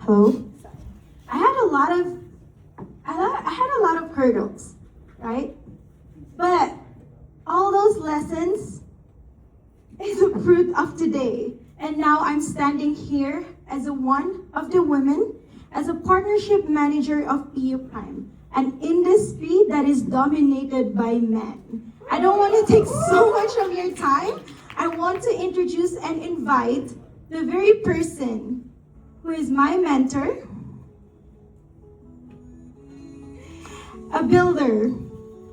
Hello? I had a lot of hurdles, right? But all those lessons is a fruit of today. And now I'm standing here as one of the women, as a partnership manager of PU Prime, an industry that is dominated by men. I don't want to take so much of your time. I want to introduce and invite the very person who is my mentor, a builder,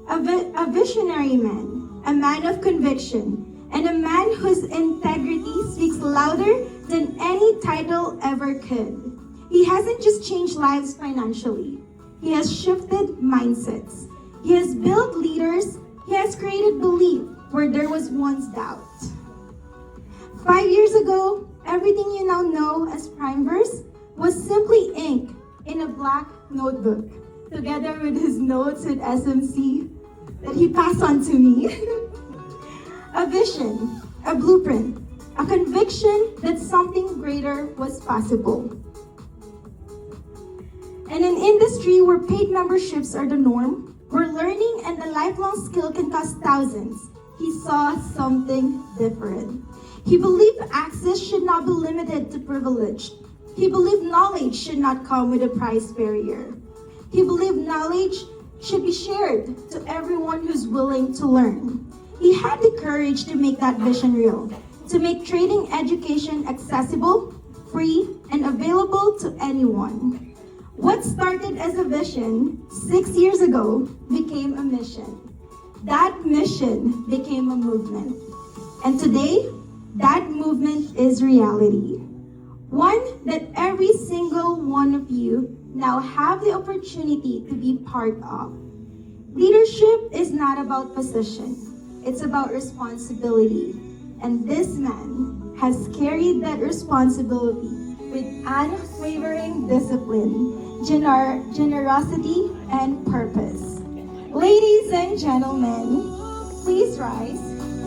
a visionary man, a man of conviction, and a man whose integrity speaks louder than any title ever could. He hasn't just changed lives financially. He has shifted mindsets. He has built leaders. He has created belief where there was once doubt. 5 years ago, everything you now know as Primeverse was simply ink in a black notebook, together with his notes at SMC that he passed on to me. A vision, a blueprint, a conviction that something greater was possible. In an industry where paid memberships are the norm, where learning and a lifelong skill can cost thousands, he saw something different. He believed access should not be limited to privilege. He believed knowledge should not come with a price barrier. He believed knowledge should be shared to everyone who's willing to learn. He had the courage to make that vision real, to make trading education accessible, free, and available to anyone. What started as a vision 6 years ago became a mission. That mission became a movement. And today, that movement is reality. One that every single one of you now have the opportunity to be part of. Leadership is not about position. It's about responsibility. And this man has carried that responsibility with unwavering discipline, generosity, and purpose. Ladies and gentlemen, please rise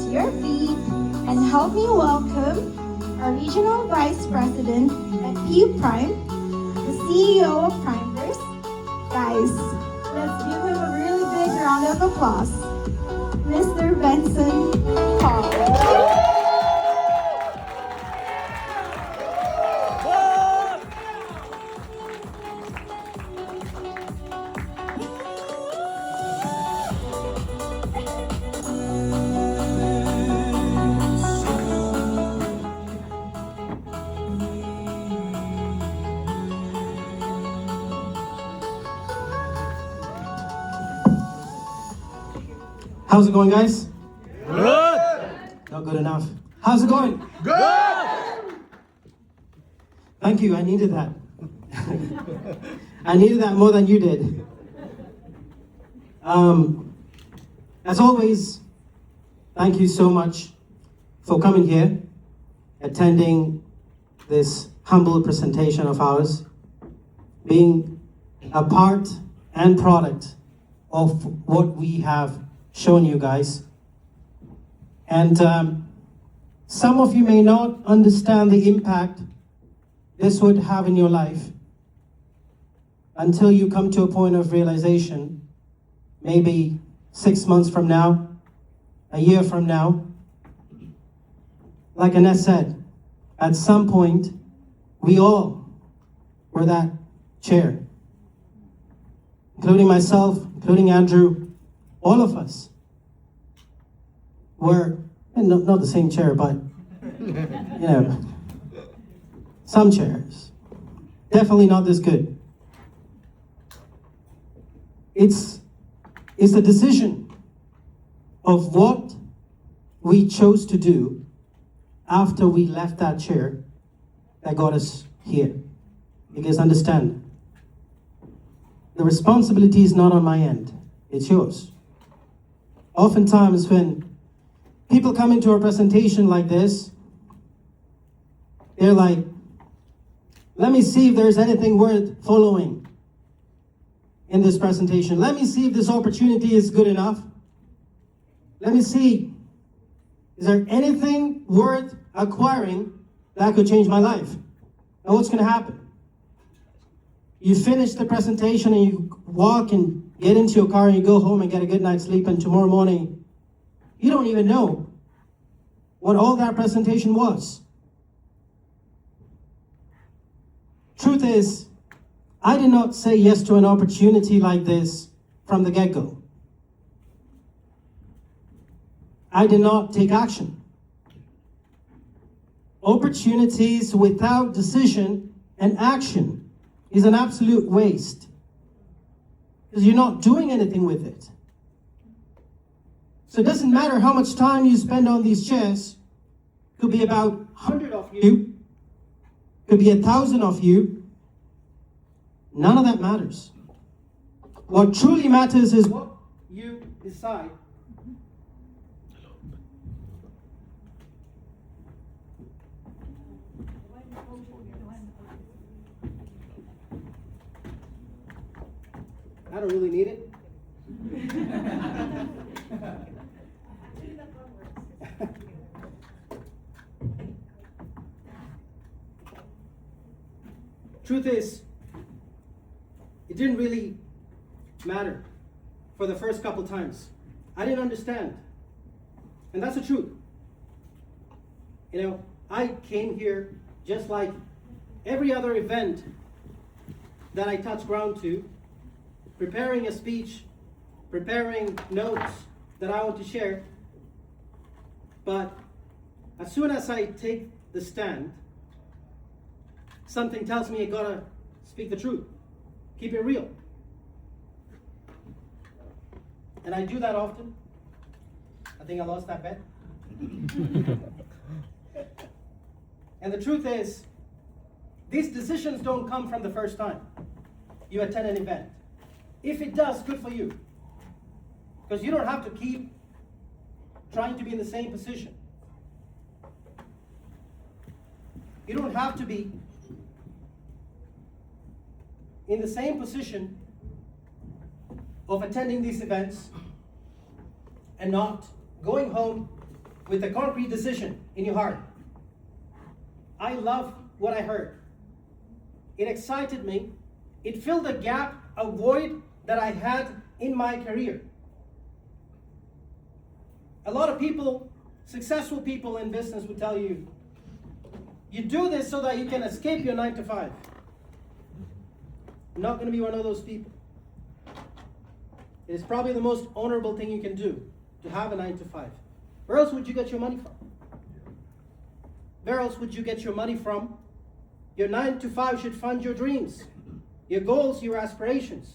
to your feet and help me welcome our Regional Vice President at PU Prime, the CEO of Primeverse. Guys, let's give him a really big round of applause. Mr. Benson Paul. How's it going, guys? Good! Not good enough. How's it going? Good! Thank you, I needed that. I needed that more than you did. As always, thank you so much for coming here, attending this humble presentation of ours, being a part and product of what we have shown you guys. And some of you may not understand the impact this would have in your life until you come to a point of realization, maybe 6 months from now, a year from now. Like Annette said, at some point, we all were that chair, including myself, including Andrew. All of us were, and not the same chair, but, some chairs. Definitely not this good. It's the decision of what we chose to do after we left that chair that got us here. Because understand, the responsibility is not on my end, it's yours. Oftentimes when people come into a presentation like this, they're like, let me see if there's anything worth following in this presentation. Let me see if this opportunity is good enough. Let me see, is there anything worth acquiring that could change my life? And what's going to happen? You finish the presentation and you walk and get into your car and you go home and get a good night's sleep, and tomorrow morning, you don't even know what all that presentation was. Truth is, I did not say yes to an opportunity like this from the get-go. I did not take action. Opportunities without decision and action is an absolute waste, because you're not doing anything with it. So it doesn't matter how much time you spend on these chairs. Could be about 100 of you, could be 1,000 of you. None of that matters. What truly matters is what you decide. I don't really need it. Truth is, it didn't really matter for the first couple times. I didn't understand. And that's the truth. You know, I came here just like every other event that I touch ground to, preparing a speech, preparing notes that I want to share. But as soon as I take the stand, something tells me I gotta speak the truth. Keep it real. And I do that often. I think I lost that bet. And the truth is, these decisions don't come from the first time you attend an event. If it does, good for you. Because you don't have to keep trying to be in the same position. You don't have to be in the same position of attending these events and not going home with a concrete decision in your heart. I love what I heard. It excited me. It filled a gap, a void that I had in my career. A lot of people, successful people in business would tell you, you do this so that you can escape your 9 to 5. I'm not going to be one of those people. It is probably the most honorable thing you can do, to have a 9 to 5. Where else would you get your money from? Where else would you get your money from? Your 9 to 5 should fund your dreams, your goals, your aspirations.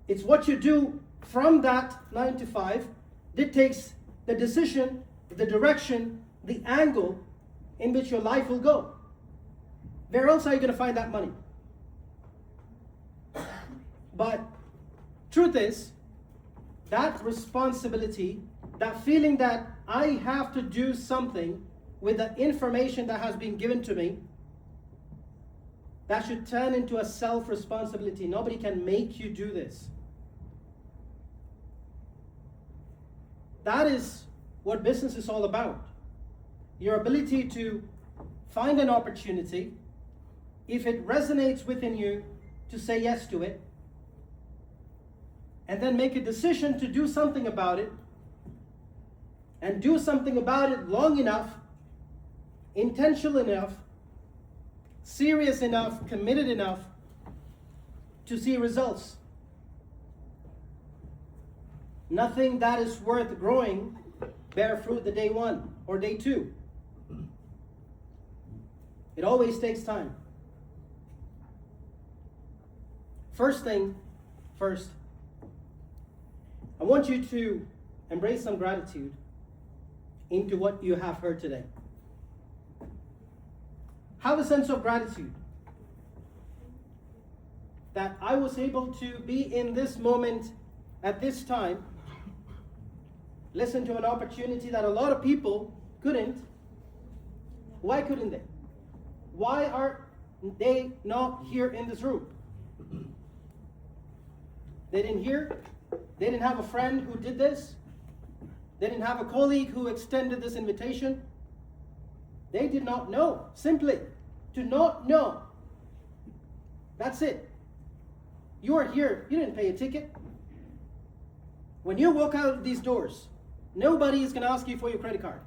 It's what you do from that 9 to 5 dictates the decision, the direction, the angle in which your life will go. Where else are you going to find that money? But truth is, that responsibility, that feeling that I have to do something with the information that has been given to me, that should turn into a self-responsibility. Nobody can make you do this. That is what business is all about. Your ability to find an opportunity, if it resonates within you, to say yes to it, and then make a decision to do something about it, and do something about it long enough, intentional enough, serious enough, committed enough to see results. Nothing that is worth growing bear fruit the day 1 or day 2. It always takes time. First, I want you to embrace some gratitude into what you have heard today. Have a sense of gratitude that I was able to be in this moment at this time, listen to an opportunity that a lot of people couldn't. Why couldn't they? Why are they not here in this room? They didn't hear. They didn't have a friend who did this. They didn't have a colleague who extended this invitation. They did not know. Simply, to not know That's it. You are here. You didn't pay a ticket. When you walk out of these doors, nobody is going to ask you for your credit card.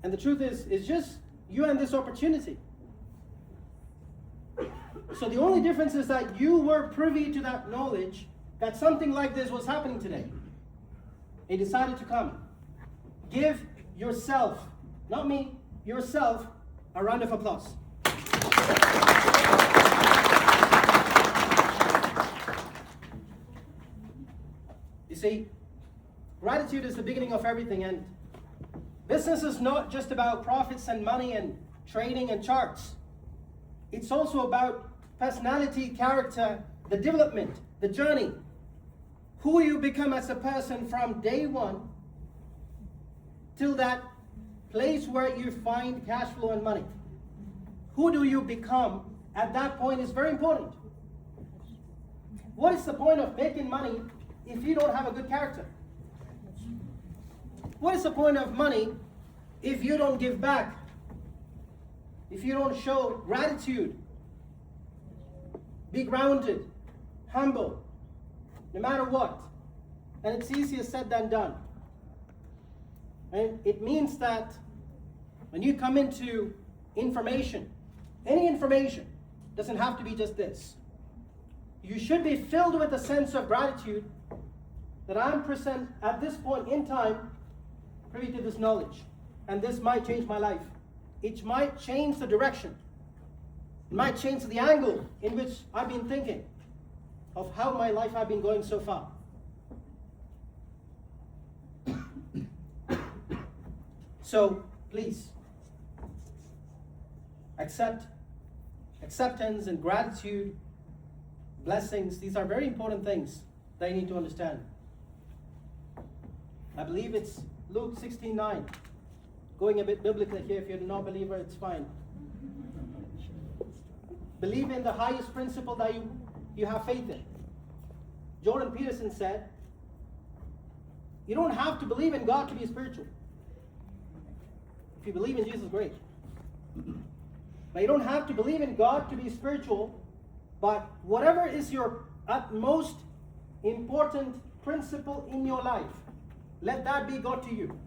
And the truth is, it's just you and this opportunity. So the only difference is that you were privy to that knowledge that something like this was happening today. He decided to come. Give yourself, not me, yourself, a round of applause. You see, gratitude is the beginning of everything, and business is not just about profits and money and trading and charts. It's also about personality, character, the development, the journey. Who you become as a person from day one till that place where you find cash flow and money. Who do you become at that point is very important. What is the point of making money if you don't have a good character? What is the point of money if you don't give back? If you don't show gratitude? Be grounded, humble, no matter what. And it's easier said than done. And it means that when you come into information, any information, doesn't have to be just this. You should be filled with a sense of gratitude that I'm present at this point in time privy to this knowledge. And this might change my life. It might change the direction. It might change the angle in which I've been thinking of how my life has been going so far. So, please, acceptance and gratitude, blessings, these are very important things that you need to understand. I believe it's Luke 16:9. Going a bit biblically here, if you're not a believer, it's fine. Believe in the highest principle that you have faith in. Jordan Peterson said, you don't have to believe in God to be spiritual. If you believe in Jesus, great. But you don't have to believe in God to be spiritual, but whatever is your utmost important principle in your life, let that be God to you.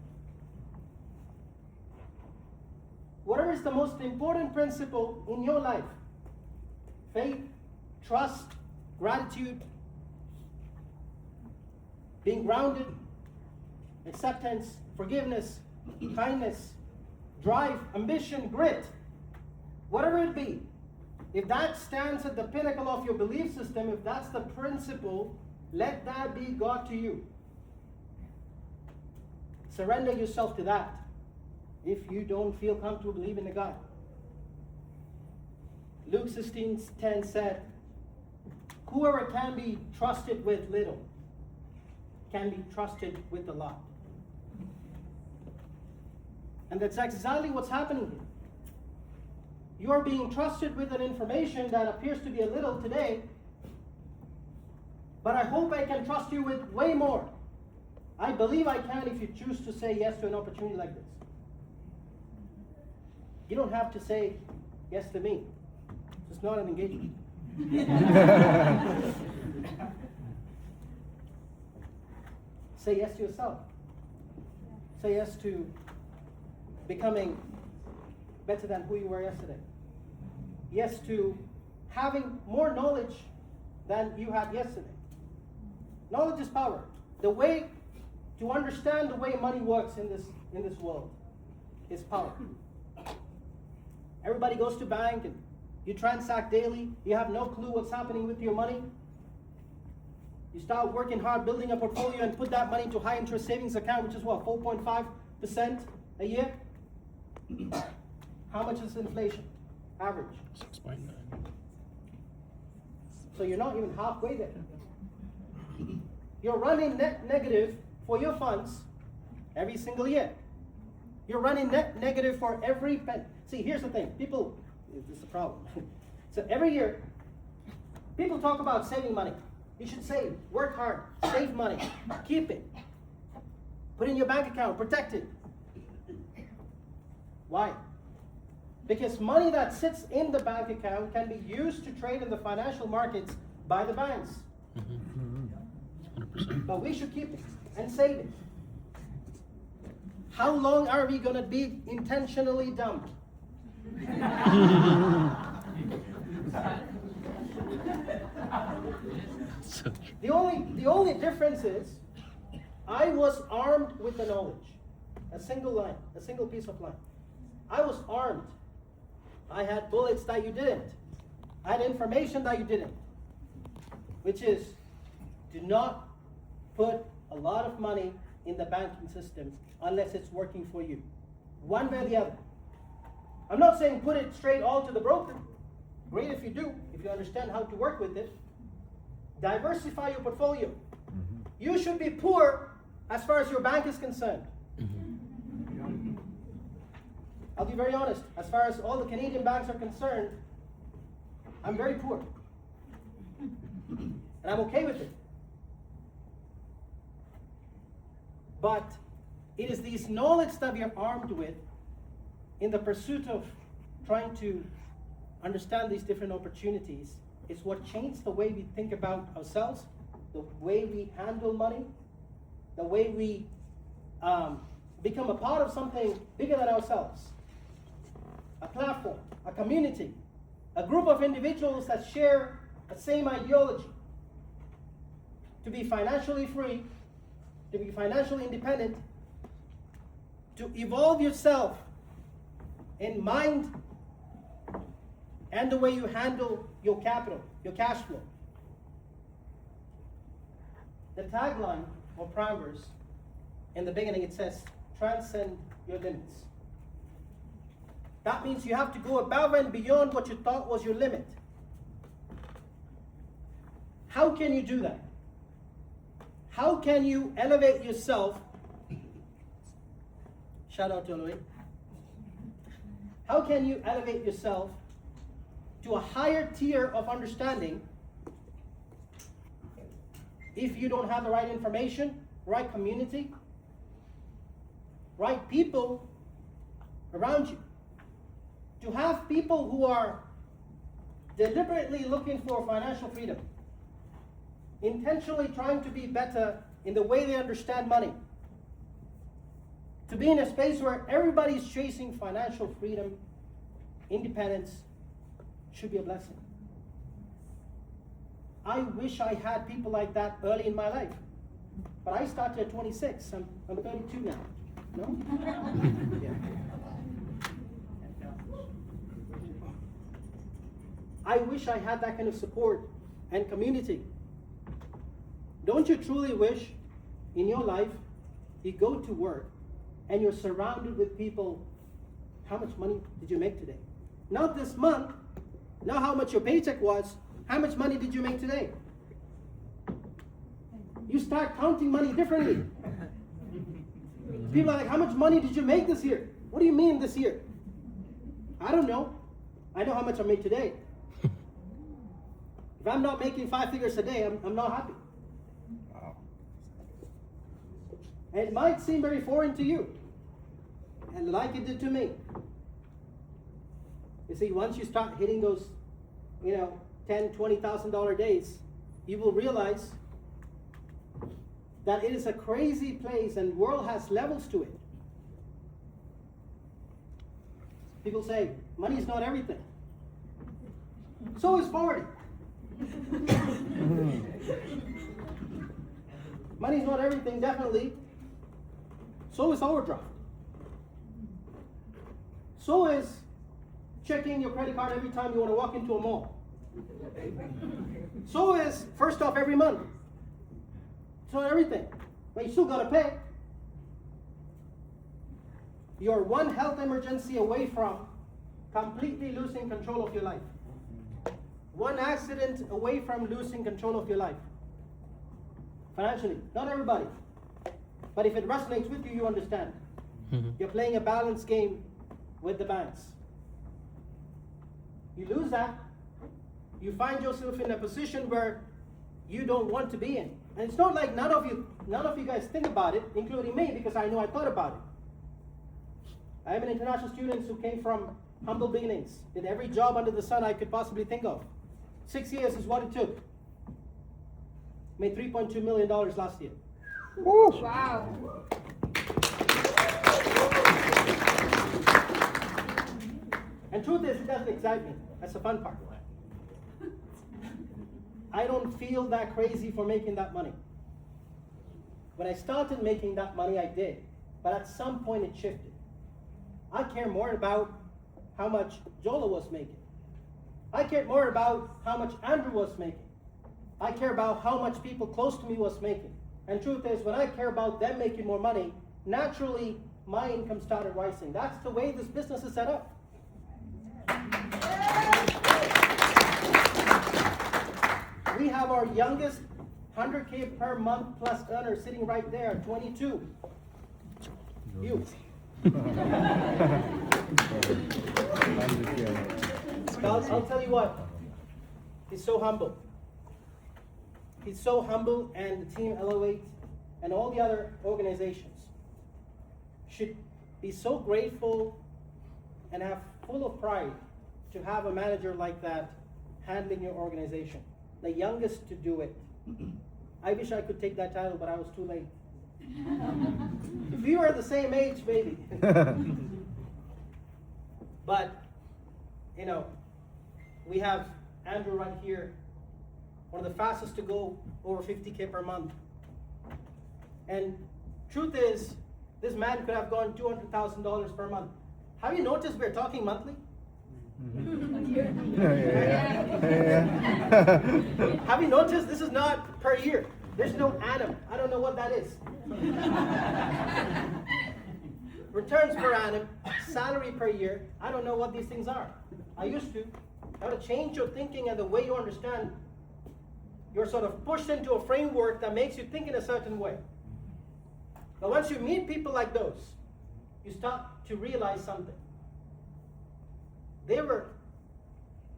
Whatever is the most important principle in your life, faith, trust, gratitude, being grounded, acceptance, forgiveness, kindness, drive, ambition, grit, whatever it be, if that stands at the pinnacle of your belief system, if that's the principle, let that be God to you. Surrender yourself to that if you don't feel comfortable believing in God. Luke 16:10 said, whoever can be trusted with little can be trusted with a lot. And that's exactly what's happening here. You are being trusted with an information that appears to be a little today, but I hope I can trust you with way more. I believe I can if you choose to say yes to an opportunity like this. You don't have to say yes to me. It's not an engagement. Say yes to yourself. Say yes to becoming better than who you were yesterday. Yes to having more knowledge than you had yesterday. Knowledge is power. The way to understand the way money works in this world is power. Everybody goes to bank and you transact daily. You have no clue what's happening with your money. You start working hard, building a portfolio, and put that money into high interest savings account, which is what, 4.5% a year? How much is inflation? Average. 6.9. So you're not even halfway there. You're running net negative for your funds every single year. You're running net negative for every penny. See, here's the thing. People, this is the problem. So every year, people talk about saving money. You should save, work hard, save money, keep it. Put it in your bank account, protect it. Why? Because money that sits in the bank account can be used to trade in the financial markets by the banks. 100%. But we should keep it and save it. How long are we going to be intentionally dumb? So true. The only difference is I was armed with the knowledge. A single line, a single piece of line. I was armed. I had bullets that you didn't. I had information that you didn't. Which is, do not put a lot of money in the banking system unless it's working for you. One way or the other. I'm not saying put it straight all to the broker. Great if you do, if you understand how to work with it. Diversify your portfolio. You should be poor as far as your bank is concerned. I'll be very honest. As far as all the Canadian banks are concerned, I'm very poor. And I'm okay with it. But it is these knowledge that we are armed with in the pursuit of trying to understand these different opportunities. It's what changed the way we think about ourselves, the way we handle money, the way we become a part of something bigger than ourselves. A platform, a community, a group of individuals that share the same ideology. To be financially free, to be financially independent, to evolve yourself in mind and the way you handle your capital, your cash flow. The tagline of Primeverse, in the beginning it says, transcend your limits. That means you have to go above and beyond what you thought was your limit. How can you do that? How can you elevate yourself? Shout out to Louis. How can you elevate yourself to a higher tier of understanding if you don't have the right information, right community, right people around you? To have people who are deliberately looking for financial freedom, intentionally trying to be better in the way they understand money, to be in a space where everybody's chasing financial freedom, independence, should be a blessing. I wish I had people like that early in my life. But I started at 26. I'm 32 now. No? Yeah. I wish I had that kind of support and community. Don't you truly wish in your life you go to work and you're surrounded with people, how much money did you make today? Not this month, not how much your paycheck was, how much money did you make today? You start counting money differently. People are like, how much money did you make this year? What do you mean this year? I don't know. I know how much I made today. If I'm not making 5 figures a day, I'm not happy. Wow. And it might seem very foreign to you, and like it did to me. You see, once you start hitting those, $10,000, $20,000 days, you will realize that it is a crazy place and the world has levels to it. People say, money is not everything. So is poverty. Money is not everything, definitely. So is overdraft. So is checking your credit card every time you want to walk into a mall. So is first off every month. It's not everything, but you still got to pay. You're one health emergency away from completely losing control of your life. One accident away from losing control of your life. Financially, not everybody. But if it resonates with you, you understand. You're playing a balance game with the banks. You lose that, you find yourself in a position where you don't want to be in. And it's not like none of you guys think about it, including me, because I know I thought about it. I have an international student who came from humble beginnings. Did every job under the sun I could possibly think of. 6 years is what it took. Made $3.2 million last year. Wow. And truth is, it doesn't excite me. That's the fun part. I don't feel that crazy for making that money. When I started making that money, I did. But at some point it shifted. I care more about how much Jola was making. I care more about how much Andrew was making. I care about how much people close to me was making. And truth is, when I care about them making more money, naturally my income started rising. That's the way this business is set up. We have our youngest 100K per month plus earner sitting right there, 22. You. I'll tell you what, he's so humble. He's so humble, and the team Elevate and all the other organizations should be so grateful and have full of pride to have a manager like that handling your organization. The youngest to do it. I wish I could take that title, but I was too late. If you were the same age, maybe. But, you know, we have Andrew right here, one of the fastest to go over 50K per month. And truth is, this man could have gone $200,000 per month. Have you noticed we're talking monthly? Have you noticed this is not per year? There's no annum. I don't know what that is. Returns per annum, salary per year. I don't know what these things are. I used to. I want to change your thinking and the way you understand. You're sort of pushed into a framework that makes you think in a certain way. But once you meet people like those, you start to realize something. They were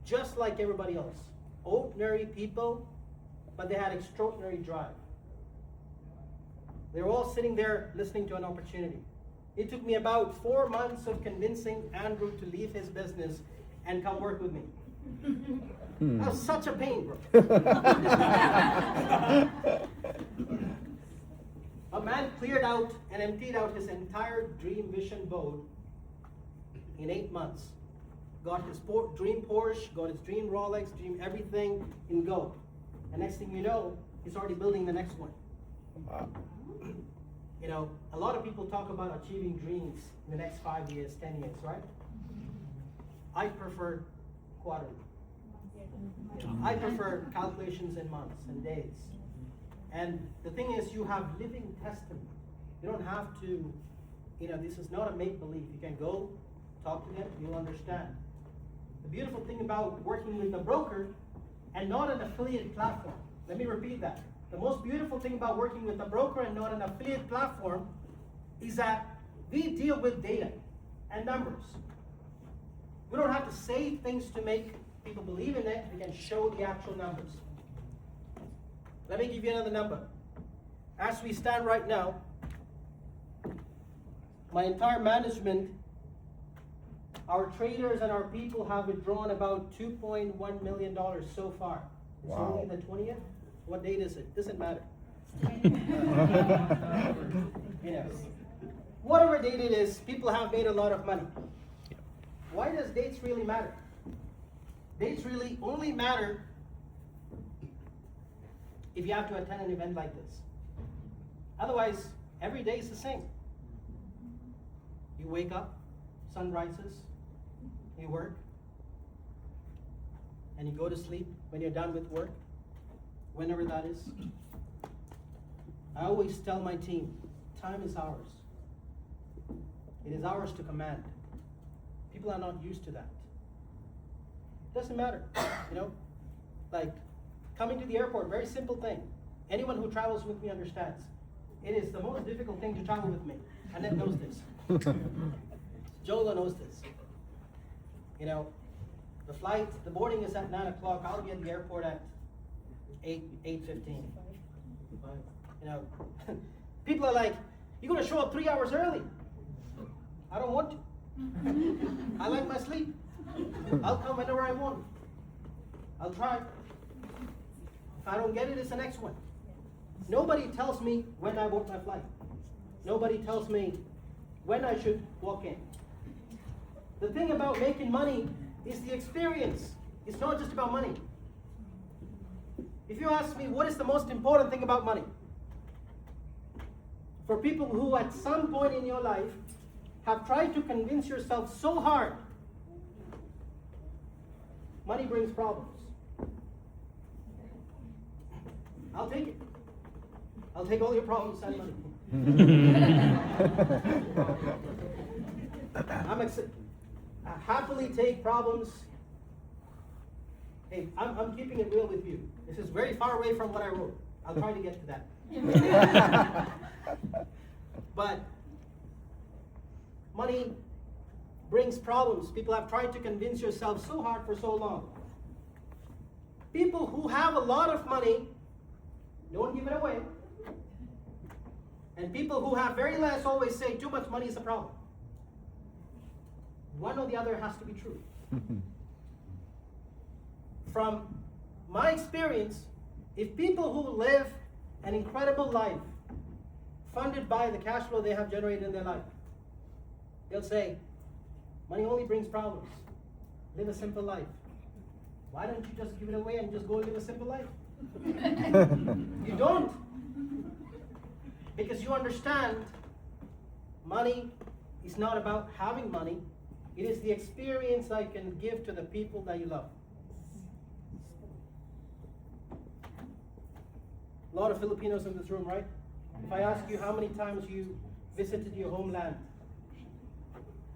just like everybody else. Ordinary people, but they had extraordinary drive. They were all sitting there listening to an opportunity. It took me about 4 months of convincing Andrew to leave his business and come work with me. That was such a pain, bro. A man cleared out and emptied out his entire dream vision boat in 8 months. Got his dream Porsche, got his dream Rolex, dream everything in go. And next thing you know, he's already building the next one. Wow. You know, a lot of people talk about achieving dreams in the next 5 years, 10 years, right? I prefer quarterly. I prefer calculations in months and days. And the thing is, you have living testament. You don't have to, you know, this is not a make-believe. You can go, talk to them, you'll understand. The beautiful thing about working with a broker and not an affiliate platform, let me repeat that. The most beautiful thing about working with a broker and not an affiliate platform is that we deal with data and numbers. We don't have to say things to make people believe in it. We can show the actual numbers. Let me give you another number. As we stand right now, my entire management, our traders and our people have withdrawn about $2.1 million so far. It's Wow. only the 20th. What date is it? Doesn't matter. You know, whatever date it is, people have made a lot of money. Why does dates really matter? Dates really only matter if you have to attend an event like this. Otherwise, every day is the same. You wake up, sun rises, you work, and you go to sleep when you're done with work, whenever that is. I always tell my team, time is ours. It is ours to command. People are not used to that. Doesn't matter, you know? Like, coming to the airport, very simple thing. Anyone who travels with me understands. It is the most difficult thing to travel with me. Annette knows this. Jola knows this. You know, the flight, the boarding is at 9 o'clock. I'll be at the airport at 8:15. You know, people are like, you're gonna show up 3 hours early. I don't want to. I like my sleep. I'll come whenever I want. I'll try. If I don't get it, it's the next one. Nobody tells me when I board my flight. Nobody tells me when I should walk in. The thing about making money is the experience. It's not just about money. If you ask me what is the most important thing about money, for people who at some point in your life have tried to convince yourself so hard, money brings problems. I'll take it. I'll take all your problems and money. I happily take problems. Hey, I'm keeping it real with you. This is very far away from what I wrote. I'll try to get to that. But money brings problems. People have tried to convince yourself so hard for so long. People who have a lot of money don't give it away. And people who have very less always say too much money is a problem. One or the other has to be true. From my experience, if people who live an incredible life funded by the cash flow they have generated in their life, they'll say, money only brings problems. Live a simple life. Why don't you just give it away and just go live a simple life? You don't. Because you understand money is not about having money. It is the experience I can give to the people that you love. A lot of Filipinos in this room, right? If I ask you how many times you visited your homeland,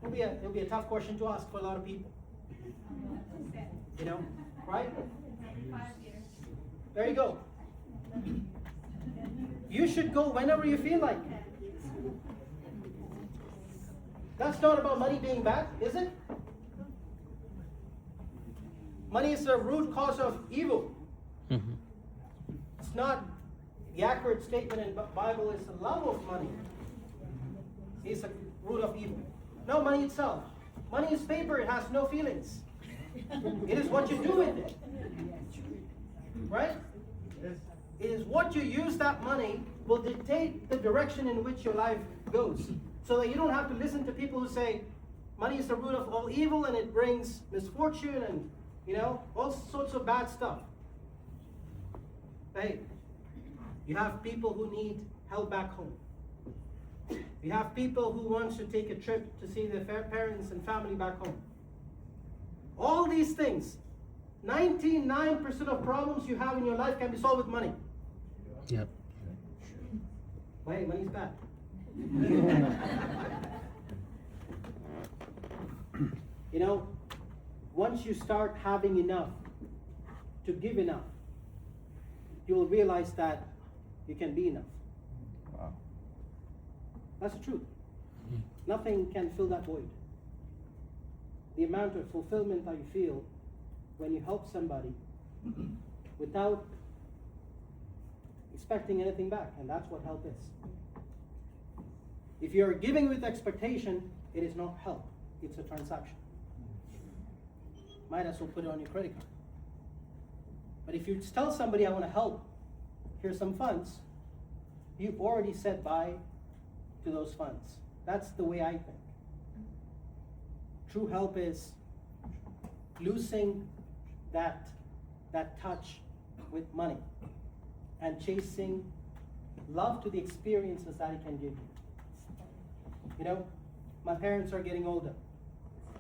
it'll be a tough question to ask for a lot of people. You know, right? There you go. You should go whenever you feel like. That's not about money being bad, is it? Money is the root cause of evil. Mm-hmm. It's not the accurate statement in the Bible is the love of money is the root of evil. No, money itself. Money is paper, it has no feelings. It is what you do with it. Right? It is what you use that money will dictate the direction in which your life goes. So that you don't have to listen to people who say money is the root of all evil and it brings misfortune and, all sorts of bad stuff. Hey, you have people who need help back home. You have people who want to take a trip to see their parents and family back home. All these things, 99% of problems you have in your life can be solved with money. Yep. Wait, money's bad. Once you start having enough to give enough, you will realize that you can be enough. Wow. That's the truth. Nothing can fill that void. The amount of fulfillment that you feel when you help somebody without expecting anything back, and that's what help is. If you're giving with expectation, it is not help, it's a transaction. Might as well put it on your credit card. But if you tell somebody, I want to help, here's some funds, you've already said bye to those funds. That's the way I think. True help is losing that touch with money and chasing love to the experiences that it can give you. My parents are getting older.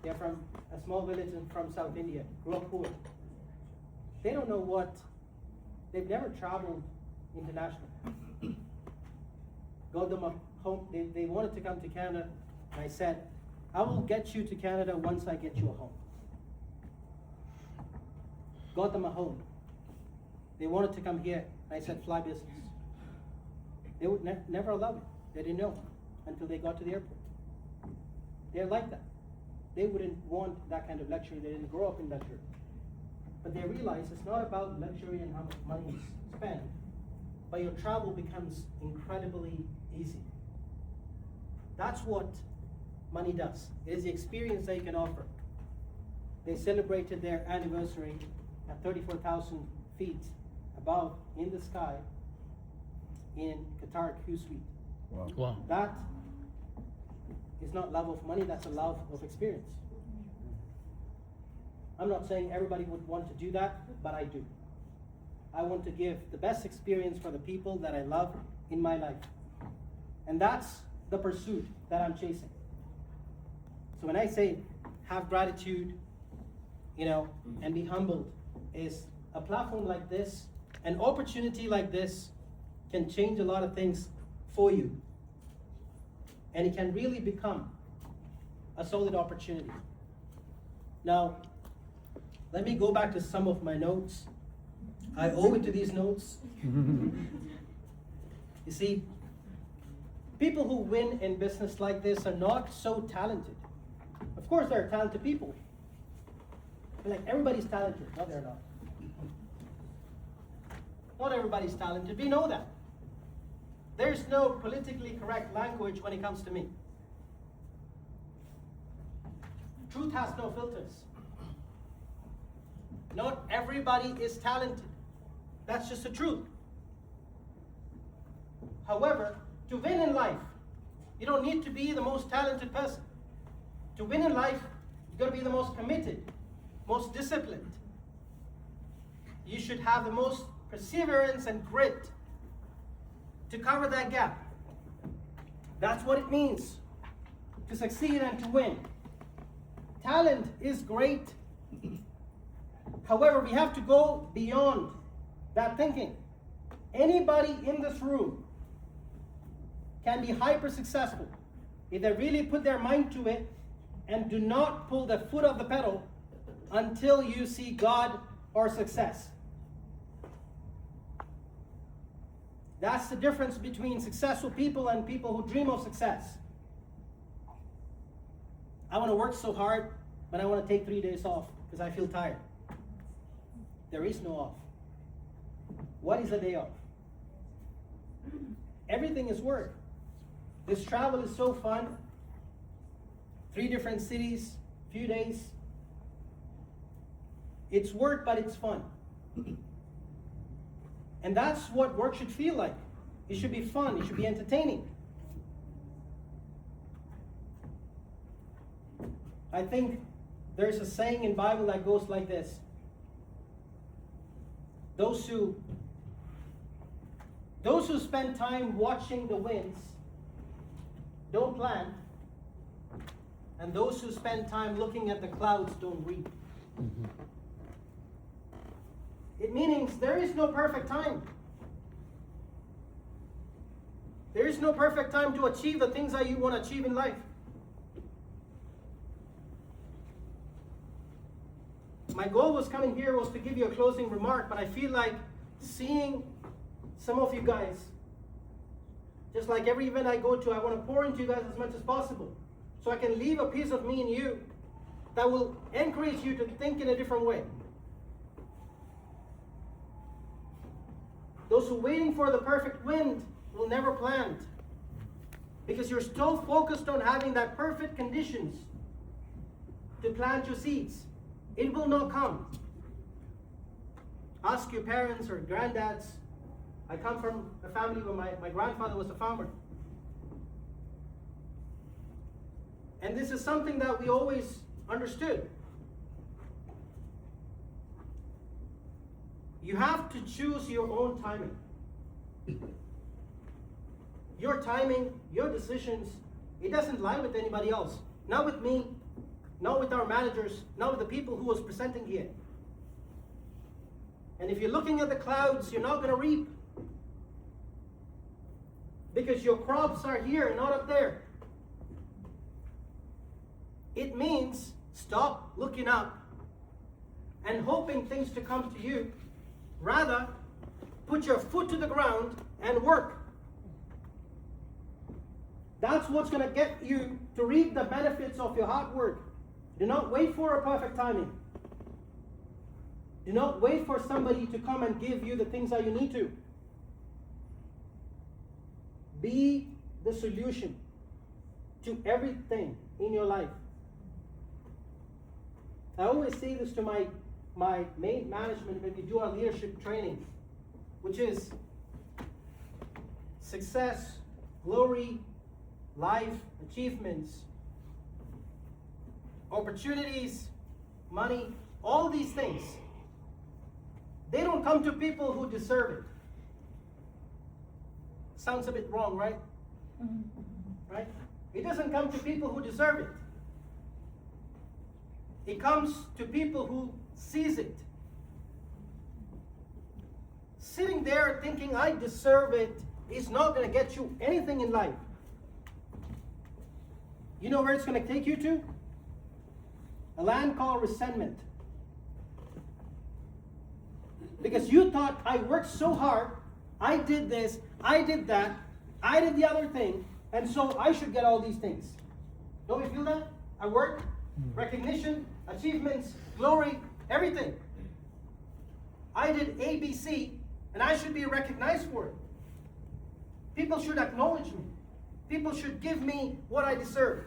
They're from a small village from South India, grew up poor. They don't know they've never traveled internationally. Got them a home, they wanted to come to Canada, and I said, I will get you to Canada once I get you a home. Got them a home. They wanted to come here, and I said, fly business. They would never allow it. They didn't know until they got to the airport. They're like that. They wouldn't want that kind of luxury. They didn't grow up in luxury. But they realize it's not about luxury and how much money is spent, but your travel becomes incredibly easy. That's what money does. It is the experience that you can offer. They celebrated their anniversary at 34,000 feet above in the sky in Qatar Q Suite. Wow. Wow. That is not love of money, that's a love of experience. I'm not saying everybody would want to do that, but I do. I want to give the best experience for the people that I love in my life. And that's the pursuit that I'm chasing. So when I say have gratitude, and be humbled, is a platform like this, an opportunity like this can change a lot of things for you. And it can really become a solid opportunity. Now, let me go back to some of my notes. I owe it to these notes. You see, people who win in business like this are not so talented. Of course, there are talented people. But like everybody's talented. No, they're not. Not everybody's talented. We know that. There's no politically correct language when it comes to me. Truth has no filters. Not everybody is talented. That's just the truth. However, to win in life, you don't need to be the most talented person. To win in life, you've got to be the most committed, most disciplined. You should have the most perseverance and grit to cover that gap. That's what it means to succeed and to win. Talent is great. However, we have to go beyond that thinking. Anybody in this room can be hyper successful if they really put their mind to it and do not pull the foot off the pedal until you see God or success. That's the difference between successful people and people who dream of success. I want to work so hard, but I want to take 3 days off because I feel tired. There is no off. What is a day off? Everything is work. This travel is so fun. 3 different cities, few days. It's work, but it's fun. And that's what work should feel like. It should be fun. It should be entertaining. I think there's a saying in Bible that goes like this. Those who spend time watching the winds don't plant, and those who spend time looking at the clouds don't reap. Mm-hmm. It means there is no perfect time. There is no perfect time to achieve the things that you want to achieve in life. My goal was coming here was to give you a closing remark, but I feel like seeing some of you guys, just like every event I go to, I want to pour into you guys as much as possible, so I can leave a piece of me in you that will encourage you to think in a different way. Those who are waiting for the perfect wind will never plant, because you're so focused on having that perfect conditions to plant your seeds. It will not come. Ask your parents or granddads. I come from a family where my grandfather was a farmer. And this is something that we always understood. You have to choose your own timing. Your timing, your decisions, it doesn't lie with anybody else. Not with me, not with our managers, not with the people who was presenting here. And if you're looking at the clouds, you're not going to reap. Because your crops are here, not up there. It means stop looking up and hoping things to come to you. Rather, put your foot to the ground and work. That's what's going to get you to reap the benefits of your hard work. Do not wait for a perfect timing. Do not wait for somebody to come and give you the things that you need to. Be the solution to everything in your life. I always say this to my main management when we do our leadership training, which is success, glory, life, achievements, opportunities, money, all these things. They don't come to people who deserve it. Sounds a bit wrong, right? Right? It doesn't come to people who deserve it. It comes to people who sees it. Sitting there thinking I deserve it is not going to get you anything in life. You know where it's going to take you to? A land called resentment. Because you thought, I worked so hard, I did this, I did that, I did the other thing, and so I should get all these things. Don't you feel that? I worked, recognition, achievements, glory, everything. I did A, B, C, and I should be recognized for it. People should acknowledge me. People should give me what I deserve.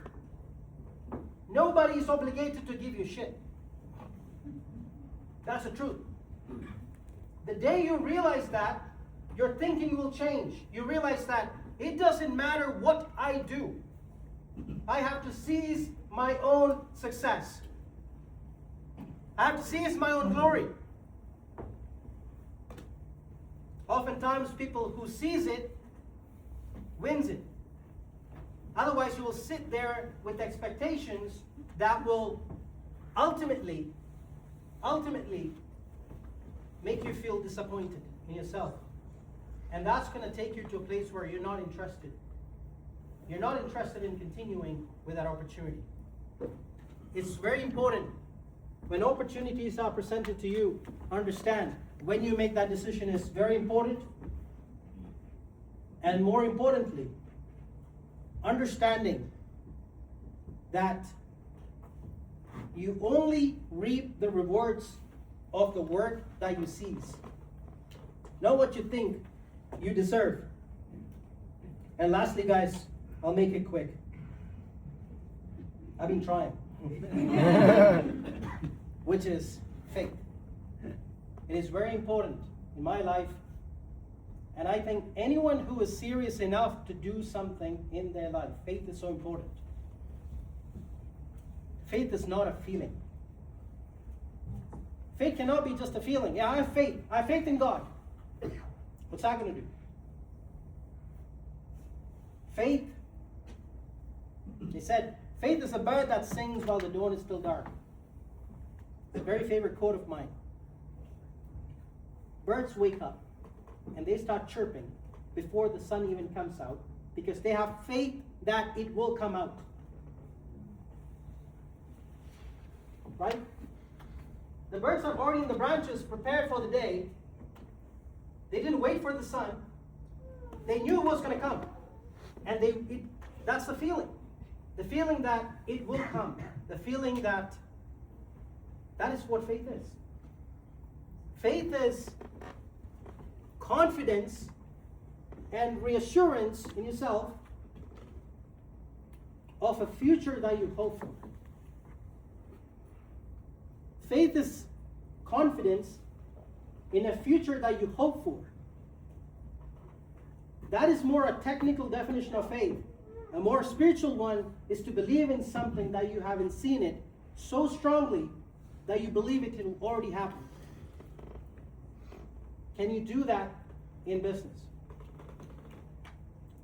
Nobody is obligated to give you shit. That's the truth. The day you realize that, your thinking will change. You realize that it doesn't matter what I do. I have to seize my own success. I have to seize my own glory. Oftentimes people who seize it wins it. Otherwise you will sit there with expectations that will ultimately make you feel disappointed in yourself. And that's going to take you to a place where you're not interested. You're not interested in continuing with that opportunity. It's very important when opportunities are presented to you, understand when you make that decision is very important. And more importantly, understanding that you only reap the rewards of the work that you seize, not what you think you deserve. And lastly, guys, I'll make it quick. I've been trying. Which is faith. It is very important in my life. And I think anyone who is serious enough to do something in their life, faith is so important. Faith is not a feeling. Faith cannot be just a feeling. Yeah, I have faith. I have faith in God. What's that going to do? Faith, they said, faith is a bird that sings while the dawn is still dark. It's a very favorite quote of mine. Birds wake up and they start chirping before the sun even comes out because they have faith that it will come out. Right? The birds are already in the branches prepared for the day. They didn't wait for the sun. They knew it was going to come. And that's the feeling. The feeling that it will come. The feeling that is what faith is. Faith is confidence and reassurance in yourself of a future that you hope for. Faith is confidence in a future that you hope for. That is more a technical definition of faith. A more spiritual one is to believe in something that you haven't seen it so strongly that you believe it will already happen. Can you do that in business?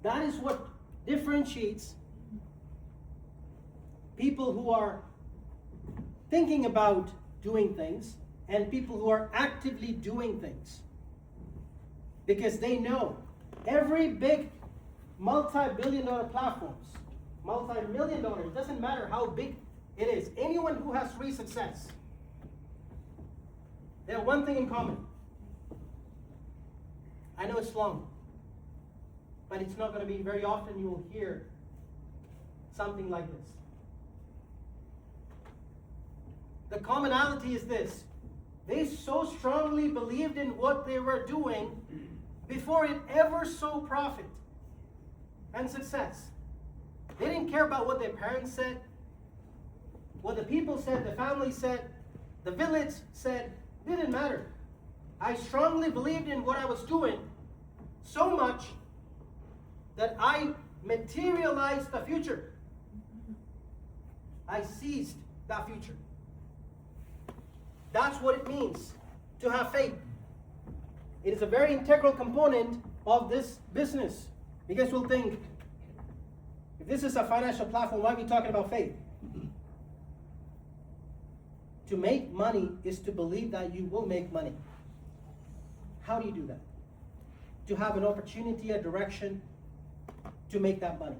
That is what differentiates people who are thinking about doing things and people who are actively doing things. Because they know every big multi-billion-dollar platforms, multi-million-dollar, it doesn't matter how big it is. Anyone who has real success, they have one thing in common. I know it's long, but it's not going to be very often you will hear something like this. The commonality is this. They so strongly believed in what they were doing before it ever saw profit and success. They didn't care about what their parents said, what the people said, the family said, the village said. It didn't matter. I strongly believed in what I was doing so much that I materialized the future. I seized that future. That's what it means to have faith. It is a very integral component of this business. You guys will think, if this is a financial platform, why are we talking about faith? To make money is to believe that you will make money. How do you do that? To have an opportunity, a direction to make that money.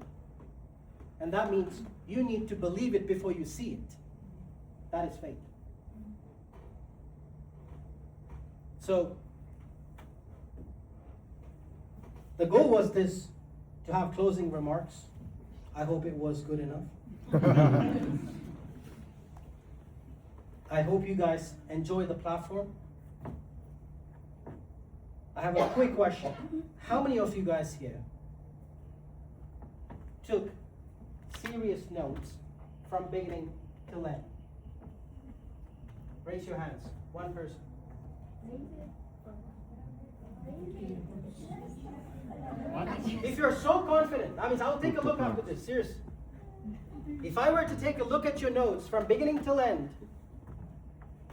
And that means you need to believe it before you see it. That is faith. So, the goal was this, to have closing remarks. I hope it was good enough. I hope you guys enjoy the platform. I have a quick question. How many of you guys here took serious notes from beginning to end? Raise your hands. One person. If you're so confident, that means I'll take a look after this, seriously. If I were to take a look at your notes from beginning till end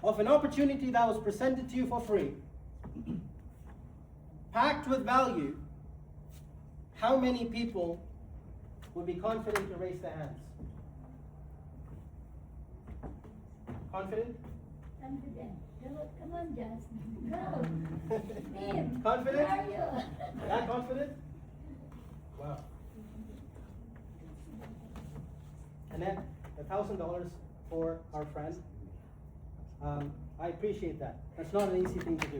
of an opportunity that was presented to you for free, packed with value, how many people would be confident to raise their hands? Confident? Confident. Come on, Justin. Go. Babe, Confident? where are you? That confident? Wow. Annette, $1,000 for our friend. I appreciate that. That's not an easy thing to do.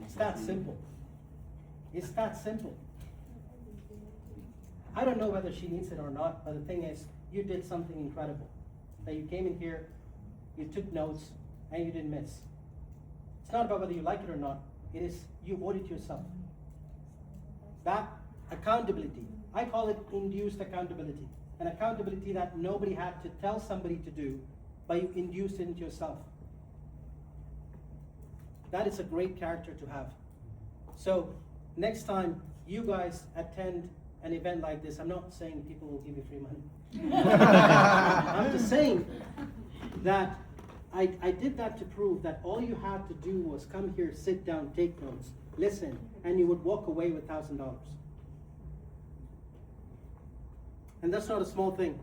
It's that simple. It's that simple. I don't know whether she needs it or not, but the thing is, you did something incredible. That you came in here, you took notes, and you didn't miss. It's not about whether you like it or not. It is, you owed it yourself. That accountability, I call it induced accountability. An accountability that nobody had to tell somebody to do, but you induced it into yourself. That is a great character to have. So, next time you guys attend an event like this, I'm not saying people will give you free money. I'm just saying that I did that to prove that all you had to do was come here, sit down, take notes, listen, and you would walk away with $1,000. And that's not a small thing.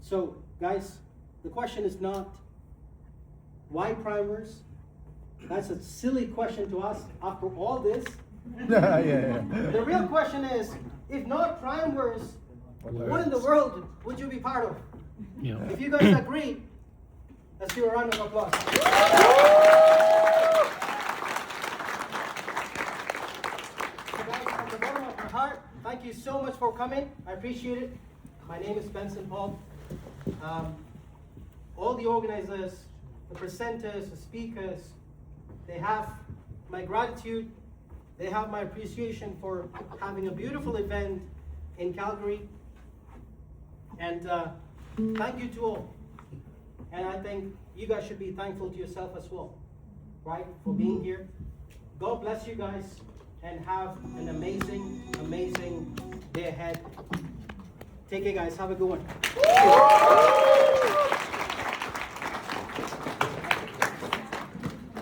So, guys, the question is not, why primers? That's a silly question to ask after all this. Yeah. The real question is, if not primers, what in the world would you be part of? Yeah. If you guys agree, let's give a round of applause. So guys, from the bottom of my heart, thank you so much for coming. I appreciate it. My name is Benson Paul. All the organizers, the presenters, the speakers, they have my gratitude. They have my appreciation for having a beautiful event in Calgary. And thank you to all. And I think you guys should be thankful to yourself as well, right, for being here. God bless you guys and have an amazing, amazing day ahead. Take care, guys. Have a good one.